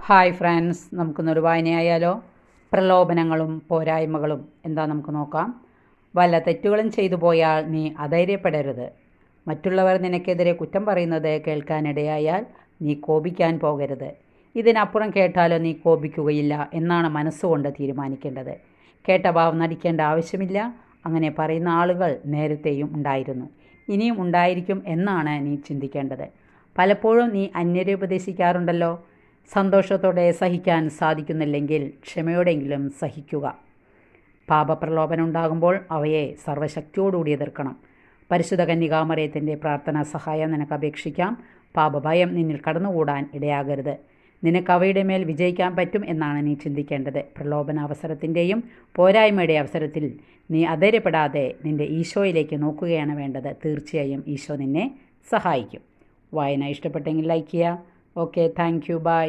Hi friends, നമുക്കിന്നൊരു വായനയായാലോ? പ്രലോഭനങ്ങളും പോരായ്മകളും എന്താ നമുക്ക് നോക്കാം. വല്ല തെറ്റുകളും ചെയ്തു പോയാൽ നീ അധൈര്യപ്പെടരുത്. മറ്റുള്ളവർ നിനക്കെതിരെ കുറ്റം പറയുന്നത് കേൾക്കാനിടയായാൽ നീ കോപിക്കാൻ പോകരുത്. ഇതിനപ്പുറം കേട്ടാലോ നീ കോപിക്കുകയില്ല എന്നാണ് മനസ്സുകൊണ്ട് തീരുമാനിക്കേണ്ടത്. കേട്ട ഭാവം നടിക്കേണ്ട ആവശ്യമില്ല. അങ്ങനെ പറയുന്ന ആളുകൾ നേരത്തെയും ഉണ്ടായിരുന്നു, ഇനിയും ഉണ്ടായിരിക്കും എന്നാണ് നീ ചിന്തിക്കേണ്ടത്. പലപ്പോഴും നീ അന്യരെ ഉപദേശിക്കാറുണ്ടല്ലോ. സന്തോഷത്തോടെ സഹിക്കാൻ സാധിക്കുന്നില്ലെങ്കിൽ ക്ഷമയോടെങ്കിലും സഹിക്കുക. പാപപ്രലോഭനം ഉണ്ടാകുമ്പോൾ അവയെ സർവ്വശക്തിയോടുകൂടി എതിർക്കണം. പരിശുദ്ധ കന്യകാമറിയത്തിൻ്റെ പ്രാർത്ഥനാ സഹായം നിനക്ക് അപേക്ഷിക്കാം. പാപഭയം നിന്നിൽ കടന്നുകൂടാൻ ഇടയാകരുത്. നിനക്ക് അവയുടെ മേൽ വിജയിക്കാൻ പറ്റും എന്നാണ് നീ ചിന്തിക്കേണ്ടത്. പ്രലോഭന അവസരത്തിൻ്റെയും പോരായ്മയുടെ അവസരത്തിൽ നീ അധൈര്യപ്പെടാതെ നിൻ്റെ ഈശോയിലേക്ക് നോക്കുകയാണ് വേണ്ടത്. തീർച്ചയായും ഈശോ നിന്നെ സഹായിക്കും. വായന ഇഷ്ടപ്പെട്ടെങ്കിൽ ലൈക്ക് ചെയ്യുക. Okay, thank you, by.